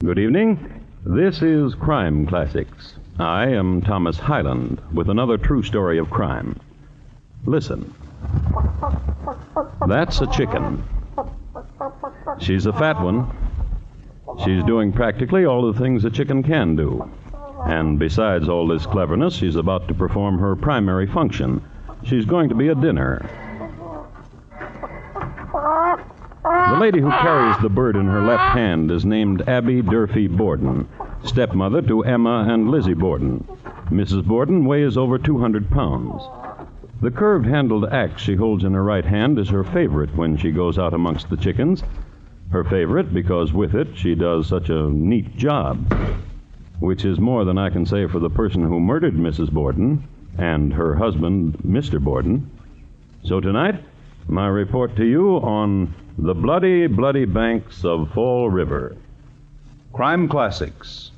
Good evening. This is Crime Classics. I am Thomas Hyland with another true story of crime. Listen. That's a chicken. She's a fat one. She's doing practically all the things a chicken can do. And besides all this cleverness, she's about to perform her primary function. She's going to be a dinner. The lady who carries the bird in her left hand is named Abby Durfee Borden, stepmother to Emma and Lizzie Borden. Mrs. Borden weighs over 200 pounds. The curved-handled axe she holds in her right hand is her favorite when she goes out amongst the chickens. Her favorite because with it she does such a neat job, which is more than I can say for the person who murdered Mrs. Borden and her husband, Mr. Borden. So tonight, my report to you on the bloody, bloody banks of Fall River. Crime Classics,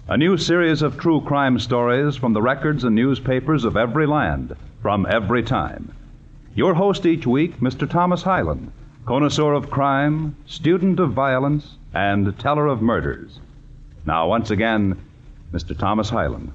a new series of true crime stories from the records and newspapers of every land, from every time. Your host each week, Mr. Thomas Hyland, connoisseur of crime, student of violence, and teller of murders. Now, once again, Mr. Thomas Hyland.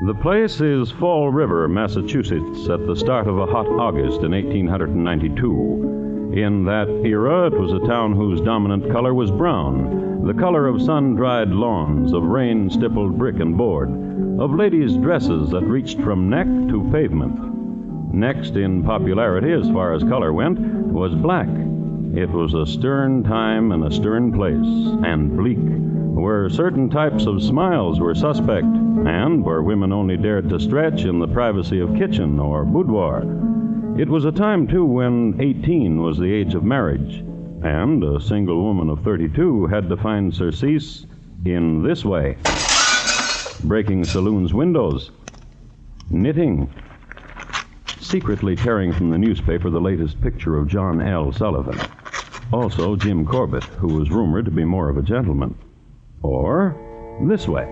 The place is Fall River, Massachusetts, at the start of a hot August in 1892. In that era, it was a town whose dominant color was brown, the color of sun-dried lawns, of rain-stippled brick and board, of ladies' dresses that reached from neck to pavement. Next in popularity, as far as color went, was black. It was a stern time and a stern place, and bleak, where certain types of smiles were suspect, and where women only dared to stretch in the privacy of kitchen or boudoir. It was a time, too, when 18 was the age of marriage, and a single woman of 32 had to find surcease in this way: breaking saloons' windows, knitting, secretly tearing from the newspaper the latest picture of John L. Sullivan, also Jim Corbett, who was rumored to be more of a gentleman, or this way.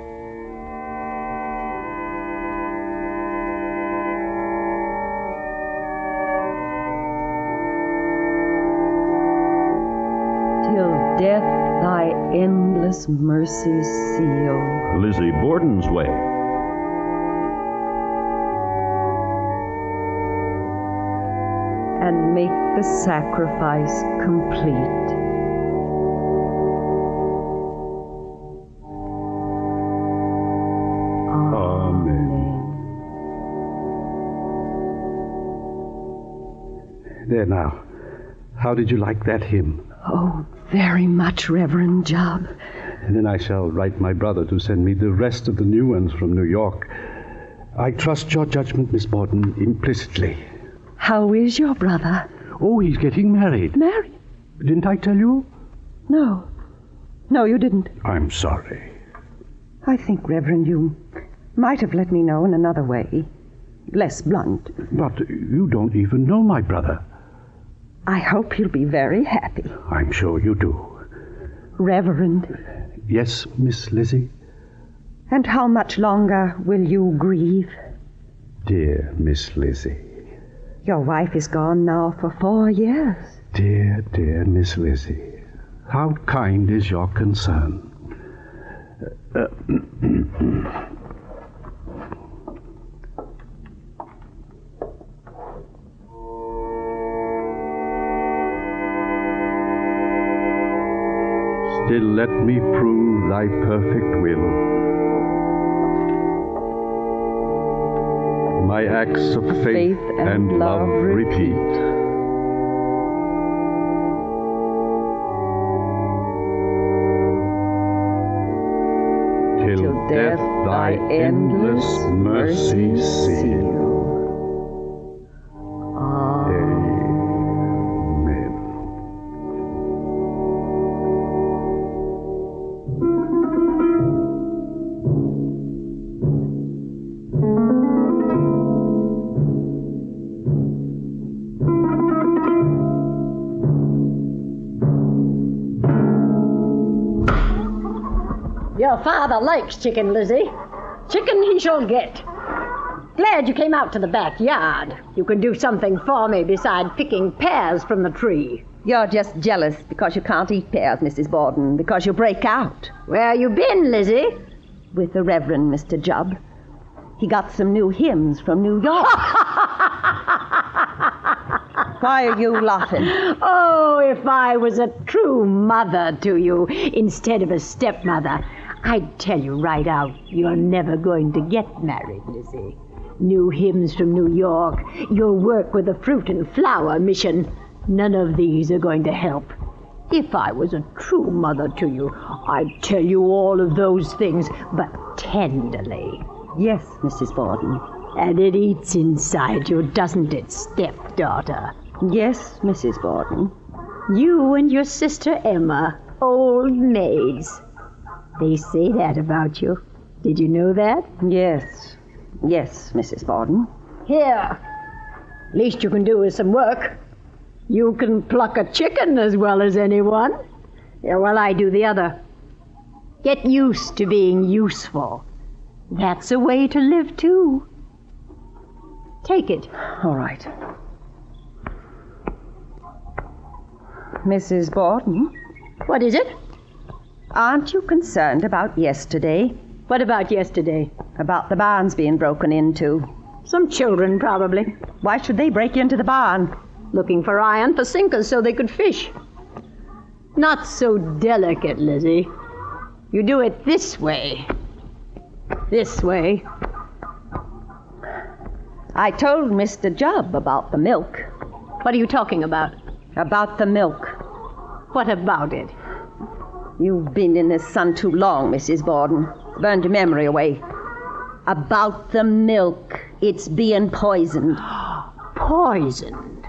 Till death thy endless mercies seal. Lizzie Borden's way. And make the sacrifice complete. There now. How did you like that hymn? Oh, very much, Reverend Job. And then I shall write my brother to send me the rest of the new ones from New York. I trust your judgment, Miss Borden, implicitly. How is your brother? Oh, he's getting married. Married? Didn't I tell you? No. No, you didn't. I'm sorry. I think, Reverend, you might have let me know in another way. Less blunt. But you don't even know my brother. I hope you'll be very happy. I'm sure you do. Reverend. Yes, Miss Lizzie? And how much longer will you grieve? Dear Miss Lizzie. Your wife is gone now for 4 years. Dear, dear Miss Lizzie. How kind is your concern. Still let me prove thy perfect will. My acts of faith and love repeat. Till death thy endless mercy seal. Your father likes chicken, Lizzie. Chicken he shall get. Glad you came out to the backyard. You can do something for me besides picking pears from the tree. You're just jealous because you can't eat pears, Mrs. Borden, because you break out. Where you been, Lizzie? With the Reverend Mr. Jubb. He got some new hymns from New York. Why are you laughing? Oh, if I was a true mother to you instead of a stepmother, I'd tell you right out, you're never going to get married, Lizzie. New hymns from New York, your work with the Fruit and Flower Mission, none of these are going to help. If I was a true mother to you, I'd tell you all of those things, but tenderly. Yes, Mrs. Borden. And it eats inside you, doesn't it, stepdaughter? Yes, Mrs. Borden. You and your sister Emma, old maids. They say that about you. Did you know that? Yes. Yes, Mrs. Borden. Here. Least you can do is some work. You can pluck a chicken as well as anyone. Yeah, well, I do the other. Get used to being useful. That's a way to live, too. Take it. All right. Mrs. Borden? What is it? Aren't you concerned about yesterday? What about yesterday? About the barns being broken into. Some children, probably. Why should they break into the barn? Looking for iron for sinkers so they could fish. Not so delicate, Lizzie. You do it this way. This way. I told Mr. Jubb about the milk. What are you talking about? About the milk. What about it? You've been in the sun too long, Mrs. Borden. Burned your memory away. About the milk. It's being poisoned. Poisoned?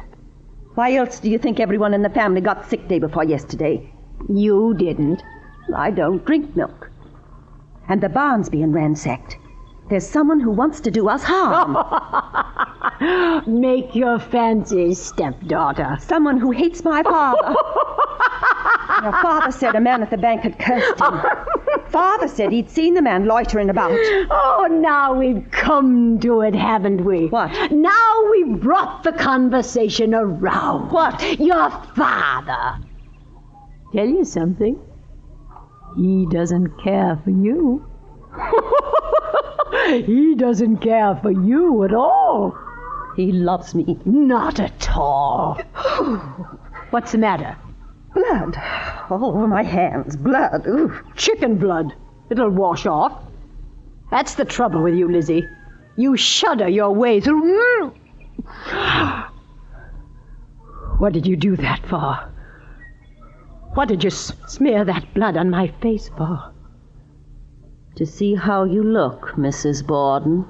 Why else do you think everyone in the family got sick day before yesterday? You didn't. I don't drink milk. And the barn's being ransacked. There's someone who wants to do us harm. Make your fancies, stepdaughter. Someone who hates my father. Your father said a man at the bank had cursed him. Father said he'd seen the man loitering about. Oh, now we've come to it, haven't we? What? Now we've brought the conversation around. What? Your father. Tell you something. He doesn't care for you. He doesn't care for you at all. He loves me. Not at all. What's the matter? Blood. All over my hands. Blood. Ooh. Chicken blood. It'll wash off. That's the trouble with you, Lizzie. You shudder your way through. What did you do that for? What did you smear that blood on my face for? To see how you look, Mrs. Borden.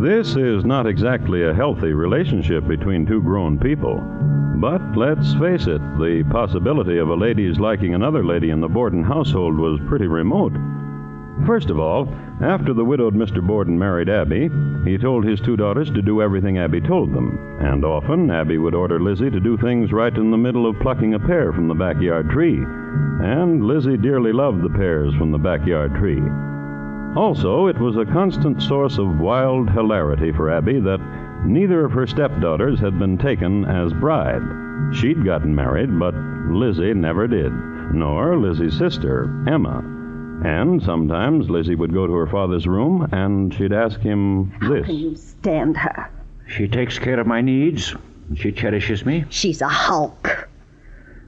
This is not exactly a healthy relationship between two grown people. But let's face it, the possibility of a lady's liking another lady in the Borden household was pretty remote. First of all, after the widowed Mr. Borden married Abby, he told his two daughters to do everything Abby told them, and often Abby would order Lizzie to do things right in the middle of plucking a pear from the backyard tree, and Lizzie dearly loved the pears from the backyard tree. Also, it was a constant source of wild hilarity for Abby that neither of her stepdaughters had been taken as bride. She'd gotten married, but Lizzie never did, nor Lizzie's sister, Emma. And sometimes Lizzie would go to her father's room, and she'd ask him this. How can you stand her? She takes care of my needs. She cherishes me. She's a hulk.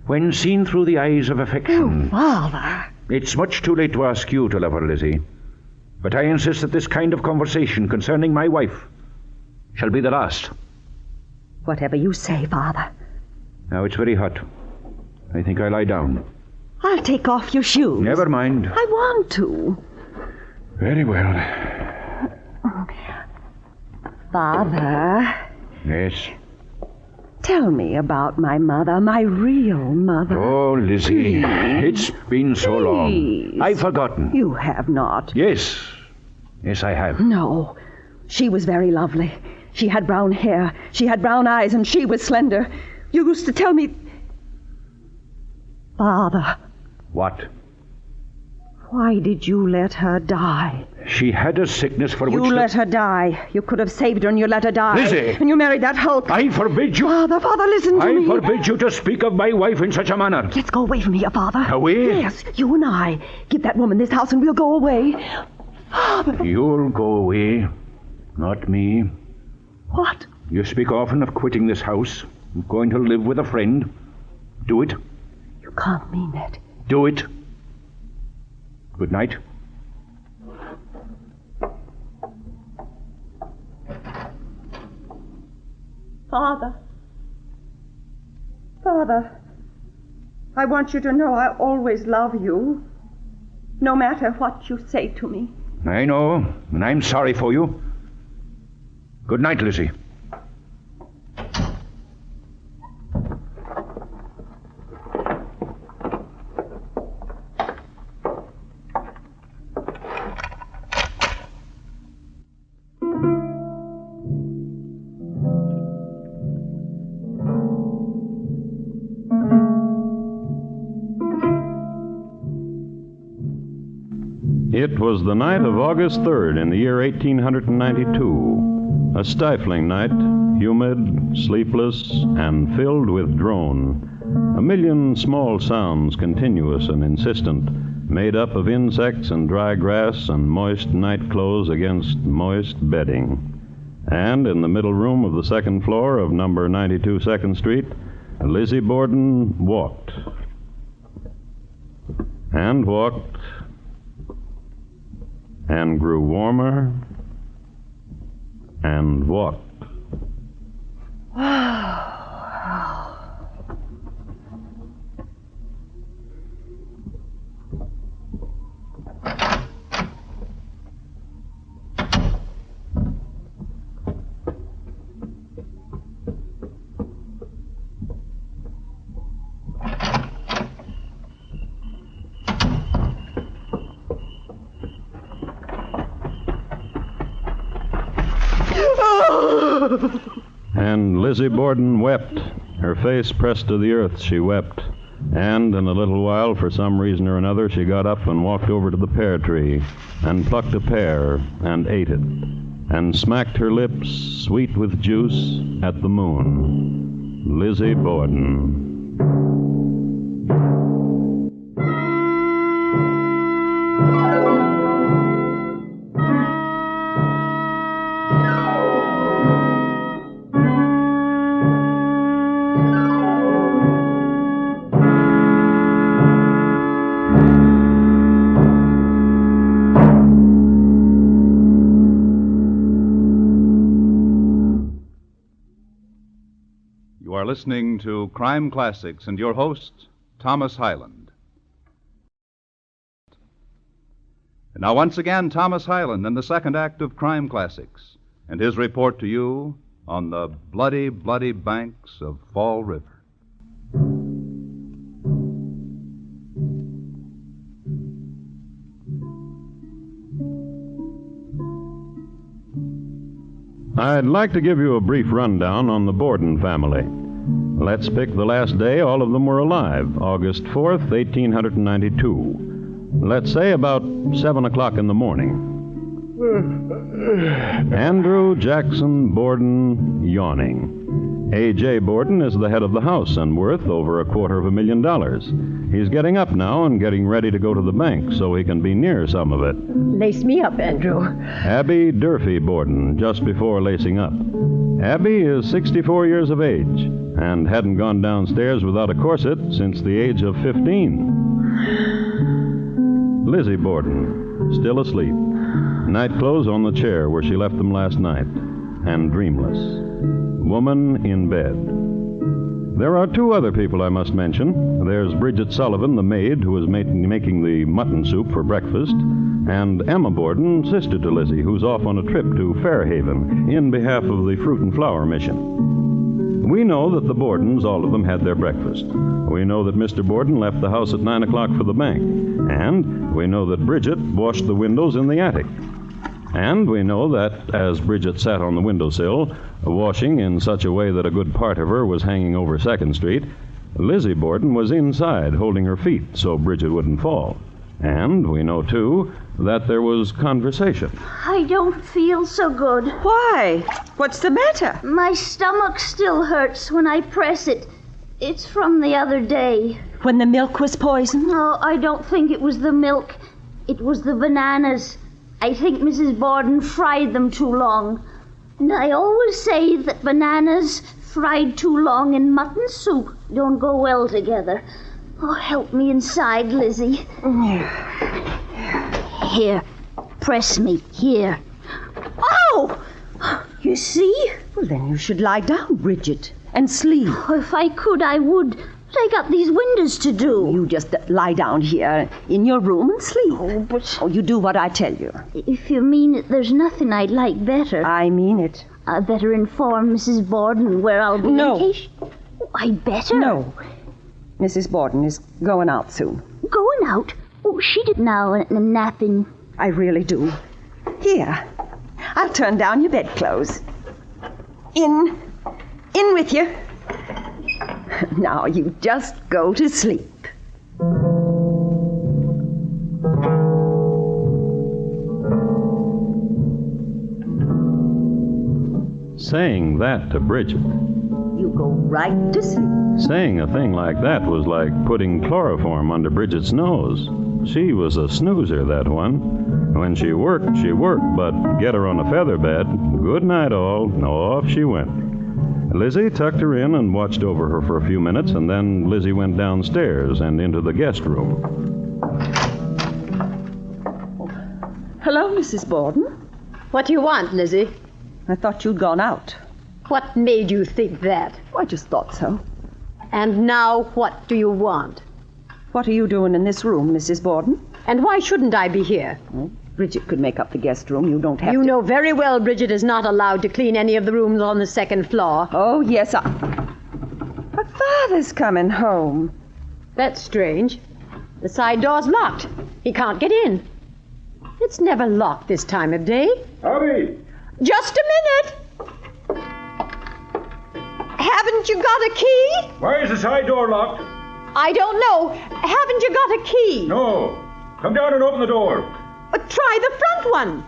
When seen through the eyes of affection. Oh, Father. It's much too late to ask you to love her, Lizzie. But I insist that this kind of conversation concerning my wife shall be the last. Whatever you say, Father. Now, it's very hot. I think I'll lie down. I'll take off your shoes. Never mind. I want to. Very well. Father. Yes. Tell me about my mother, my real mother. Oh, Lizzie, it's been so long. Please. I've forgotten. You have not. Yes, Yes, I have. No. She was very lovely. She had brown hair. She had brown eyes, and she was slender. You used to tell me... Father, What? why did you let her die? She had a sickness for You which... let her die. You could have saved her, and you let her die. Lizzie! And you married that hulk. I forbid you... Father, listen to me. I forbid you to speak of my wife in such a manner. Let's go away from here, Father. Away? Yes, you and I. Give that woman this house, and we'll go away. Father. You'll go away, not me. What? You speak often of quitting this house, of going to live with a friend. Do it. You can't mean that. Do it. Good night. Father, I want you to know I always love you, no matter what you say to me. I know, and I'm sorry for you. Good night, Lizzie. It was the night of August 3rd in the year 1892. A stifling night, humid, sleepless, and filled with drone. A million small sounds, continuous and insistent, made up of insects and dry grass and moist night clothes against moist bedding. And in the middle room of the second floor of number 92 2nd Street, Lizzie Borden walked. And walked, and grew warmer, and walked. And Lizzie Borden wept. Her face pressed to the earth, she wept. And in a little while, for some reason or another, she got up and walked over to the pear tree and plucked a pear and ate it and smacked her lips, sweet with juice, at the moon. Lizzie Borden. You are listening to Crime Classics and your host, Thomas Hyland. And now, once again, Thomas Hyland in the second act of Crime Classics and his report to you on the bloody, bloody banks of Fall River. I'd like to give you a brief rundown on the Borden family. Let's pick the last day all of them were alive, August 4th, 1892. Let's say about 7 o'clock in the morning. Andrew Jackson Borden, yawning. A.J. Borden is the head of the house and worth over $250,000. He's getting up now and getting ready to go to the bank so he can be near some of it. Lace me up, Andrew. Abby Durfee Borden, just before lacing up. Abby is 64 years of age and hadn't gone downstairs without a corset since the age of 15. Lizzie Borden, still asleep. Night clothes on the chair where she left them last night, and dreamless. Woman in bed. There are two other people I must mention. There's Bridget Sullivan, the maid, who is making the mutton soup for breakfast, and Emma Borden, sister to Lizzie, who's off on a trip to Fairhaven in behalf of the Fruit and Flower Mission. We know that the Bordens, all of them, had their breakfast. We know that Mr. Borden left the house at 9 o'clock for the bank. And we know that Bridget washed the windows in the attic. And we know that as Bridget sat on the windowsill, washing in such a way that a good part of her was hanging over 2nd Street, Lizzie Borden was inside holding her feet so Bridget wouldn't fall. And we know, too, that there was conversation. I don't feel so good. Why? What's the matter? My stomach still hurts when I press it. It's from the other day. When the milk was poisoned? No, I don't think it was the milk. It was the bananas. I think Mrs. Borden fried them too long. And I always say that bananas fried too long in mutton soup don't go well together. Oh, help me inside, Lizzie. Here, press me. Here. Ow! You see? Well, then you should lie down, Bridget, and sleep. Oh, if I could, I would. But I got these windows to do. You just lie down here in your room and sleep. Oh, but... Oh, you do what I tell you. If you mean it, there's nothing I'd like better. I mean it. I'd better inform Mrs. Borden where I'll be. No. In case... Oh, I'd better. No. Mrs. Borden is going out soon. Going out? Oh, she did now and napping. I really do. Here. I'll turn down your bedclothes. In with you. Now you just go to sleep. Saying that to Bridget, You go right to sleep. saying a thing like that was like putting chloroform under Bridget's nose. She was a snoozer, that one. When she worked, but get her on a feather bed, good night all, off she went. Lizzie tucked her in and watched over her for a few minutes, and then Lizzie went downstairs and into the guest room. Hello, Mrs. Borden. What do you want, Lizzie? I thought you'd gone out. What made you think that? I just thought so. And now what do you want? What are you doing in this room, Mrs. Borden? And why shouldn't I be here? Well, Bridget could make up the guest room. You don't have You to... know very well Bridget is not allowed to clean any of the rooms on the 2nd floor. Oh, yes, But Father's coming home. That's strange. The side door's locked. He can't get in. It's never locked this time of day. Howdy! Just a minute. Haven't you got a key? Why is the side door locked? I don't know. Haven't you got a key? No. Come down and open the door. Try the front one.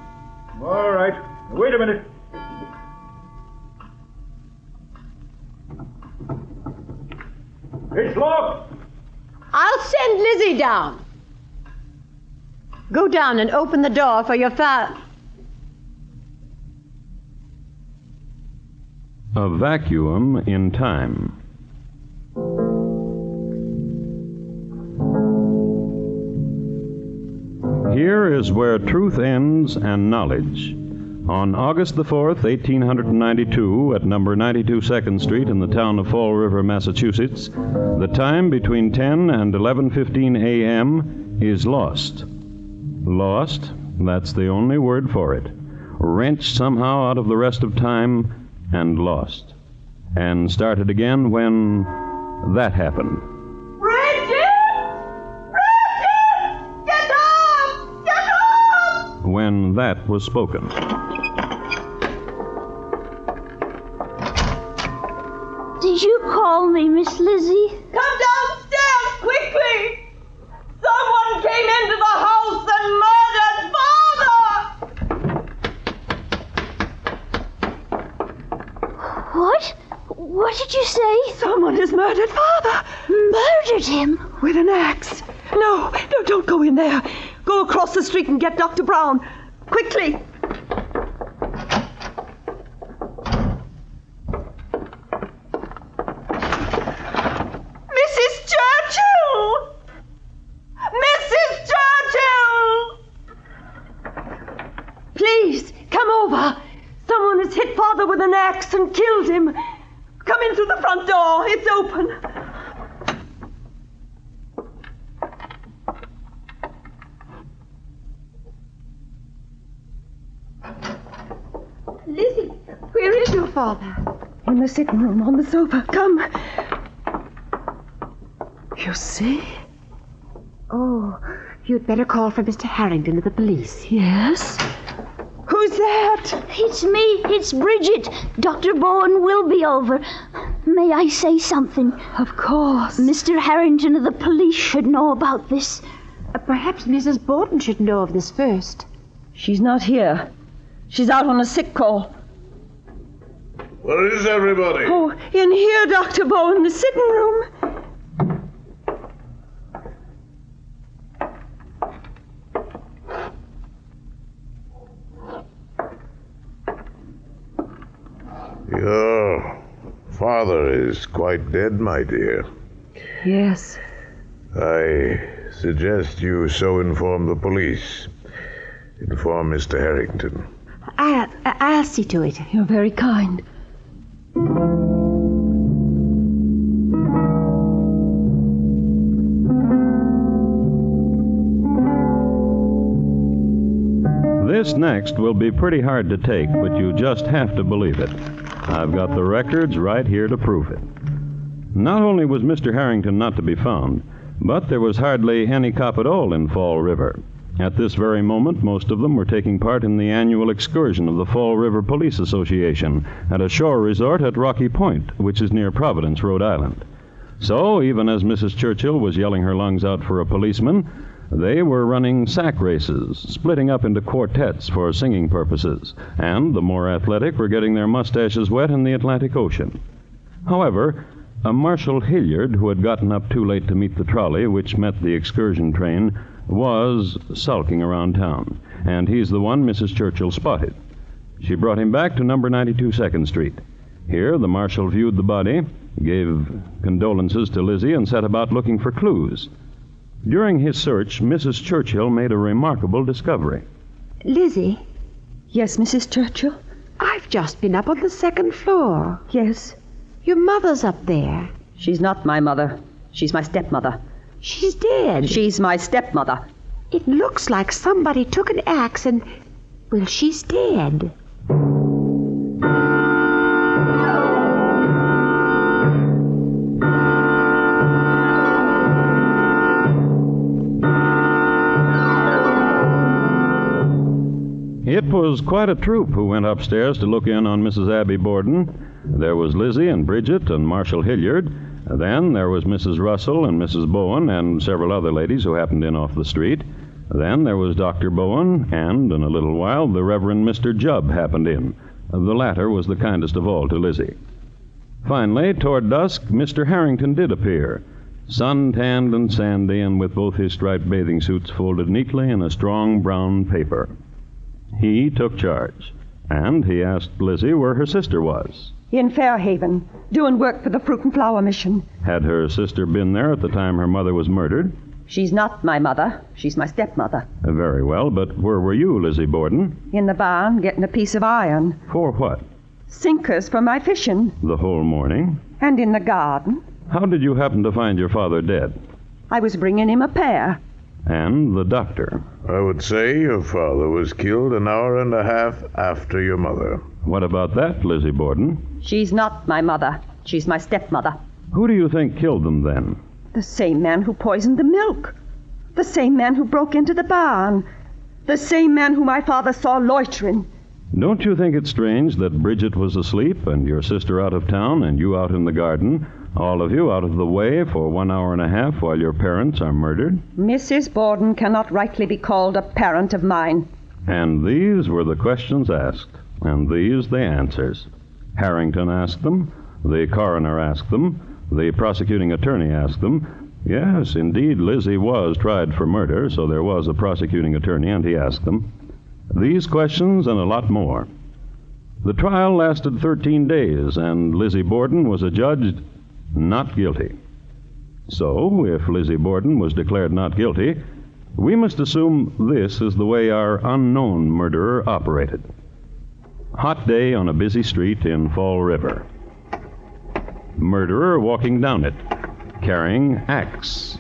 All right. Wait a minute. It's locked. I'll send Lizzie down. Go down and open the door for your father. A vacuum in time. Here is where truth ends and knowledge. On August the 4th, 1892, at number 92 2nd Street in the town of Fall River, Massachusetts, the time between 10 and 11:15 a.m. is lost. Lost, that's the only word for it. Wrenched somehow out of the rest of time and lost. And started again when that happened. When that was spoken. Did you call me, Miss Lizzie? Come downstairs, quickly! Someone came into the house and murdered Father! What? What did you say? Someone has murdered Father! Murdered him? With an axe. No, don't go in there. Go across the street and get Dr. Brown. Quickly. Mrs. Churchill! Mrs. Churchill! Please, come over. Someone has hit Father with an axe and killed him. Come in through the front door. It's open. Lizzie, where is your father? In the sitting room, on the sofa. Come. You see? Oh, you'd better call for Mr. Harrington of the police. Yes? Who's Who's that? It's me. It's Bridget. Dr. Bowen will be over. May I say something? Of course. Mr. Harrington of the police should know about this. Perhaps Mrs. Borden should know of this first. She's not here. She's out on a sick call. Where is everybody? Oh, in here, Dr. Bowen, the sitting room. Your father is quite dead, my dear. Yes. I suggest you so inform the police. Inform Mr. Harrington. I'll see to it. You're very kind. This next will be pretty hard to take, but you just have to believe it. I've got the records right here to prove it. Not only was Mr. Harrington not to be found, but there was hardly any cop at all in Fall River. At this very moment, most of them were taking part in the annual excursion of the Fall River Police Association at a shore resort at Rocky Point, which is near Providence, Rhode Island. So, even as Mrs. Churchill was yelling her lungs out for a policeman, they were running sack races, splitting up into quartets for singing purposes, and the more athletic were getting their mustaches wet in the Atlantic Ocean. However, a Marshal Hilliard, who had gotten up too late to meet the trolley which met the excursion train, was sulking around town, and he's the one Mrs. Churchill spotted. She brought him back to number 92 2nd Street. Here, the marshal viewed the body, gave condolences to Lizzie, and set about looking for clues. During his search, Mrs. Churchill made a remarkable discovery. Lizzie, Yes, Mrs. Churchill? I've just been up on the 2nd floor. Yes. Your mother's up there. She's not my mother. She's my stepmother. She's dead. She's my stepmother. It looks like somebody took an axe and... well, she's dead. It was quite a troop who went upstairs to look in on Mrs. Abby Borden. There was Lizzie and Bridget and Marshal Hilliard. Then there was Mrs. Russell and Mrs. Bowen and several other ladies who happened in off the street. Then there was Dr. Bowen, and in a little while the Reverend Mr. Jubb happened in. The latter was the kindest of all to Lizzie. Finally, toward dusk, Mr. Harrington did appear, sun-tanned and sandy, and with both his striped bathing suits folded neatly in a strong brown paper. He took charge, and he asked Lizzie where her sister was. In Fairhaven, doing work for the Fruit and Flower Mission. Had her sister been there at the time her mother was murdered? She's not my mother. She's my stepmother. Very well, but where were you, Lizzie Borden? In the barn, getting a piece of iron. For what? Sinkers for my fishing. The whole morning? And in the garden. How did you happen to find your father dead? I was bringing him a pear. And the doctor? I would say your father was killed an hour and a half after your mother. What about that, Lizzie Borden? She's not my mother. She's my stepmother. Who do you think killed them then? The same man who poisoned the milk. The same man who broke into the barn. The same man who my father saw loitering. Don't you think it strange that Bridget was asleep and your sister out of town and you out in the garden, all of you out of the way for 1 hour and a half while your parents are murdered? Mrs. Borden cannot rightly be called a parent of mine. And these were the questions asked, and these the answers. Harrington asked them, the coroner asked them, the prosecuting attorney asked them. Yes, indeed, Lizzie was tried for murder, so there was a prosecuting attorney, and he asked them. These questions and a lot more. The trial lasted 13 days, and Lizzie Borden was adjudged not guilty. So, if Lizzie Borden was declared not guilty, we must assume this is the way our unknown murderer operated. Hot day on a busy street in Fall River. Murderer walking down it, carrying axe.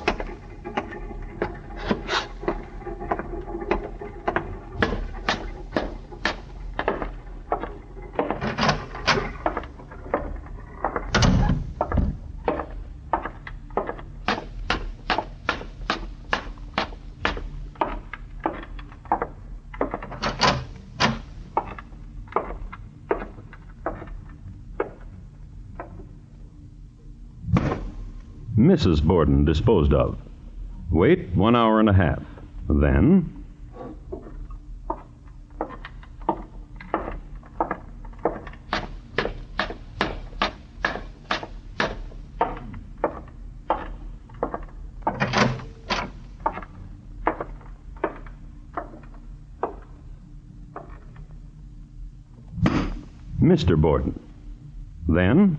Mrs. Borden disposed of. Wait 1 hour and a half. Then... Mr. Borden. Then...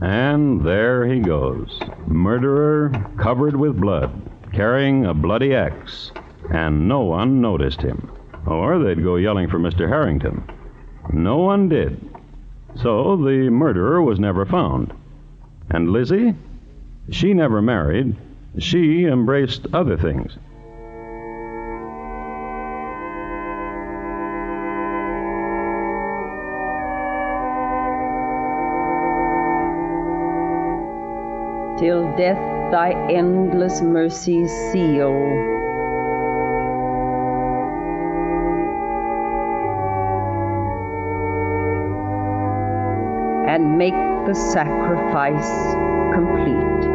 And there he goes, murderer covered with blood, carrying a bloody axe, and no one noticed him. Or they'd go yelling for Mr. Harrington. No one did. So the murderer was never found. And Lizzie? She never married. She embraced other things. Till death thy endless mercies seal. And make the sacrifice complete.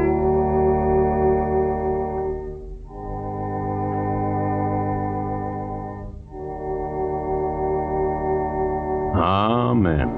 Amen.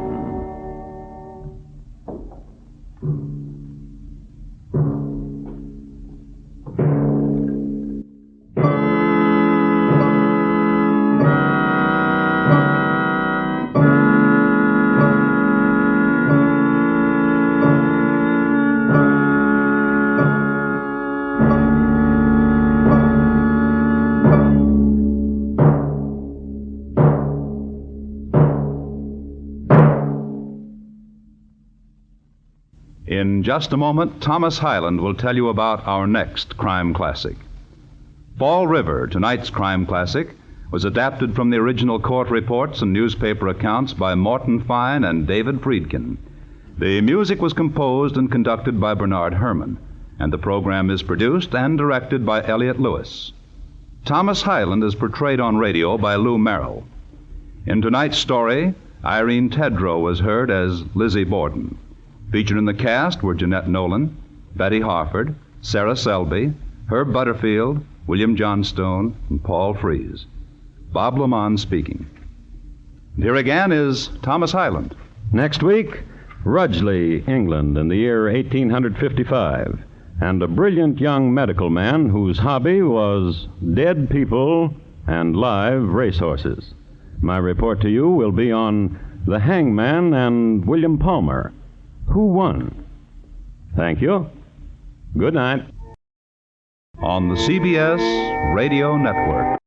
In just a moment, Thomas Hyland will tell you about our next crime classic. Fall River, tonight's crime classic, was adapted from the original court reports and newspaper accounts by Morton Fine and David Friedkin. The music was composed and conducted by Bernard Herrmann, and the program is produced and directed by Elliott Lewis. Thomas Hyland is portrayed on radio by Lou Merrill. In tonight's story, Irene Tedrow was heard as Lizzie Borden. Featured in the cast were Jeanette Nolan, Betty Harford, Sarah Selby, Herb Butterfield, William Johnstone, and Paul Frees. Bob Lamont speaking. And here again is Thomas Hyland. Next week, Rudgley, England, in the year 1855, and a brilliant young medical man whose hobby was dead people and live racehorses. My report to you will be on the Hangman and William Palmer. Who won? Thank you. Good night. On the CBS Radio Network.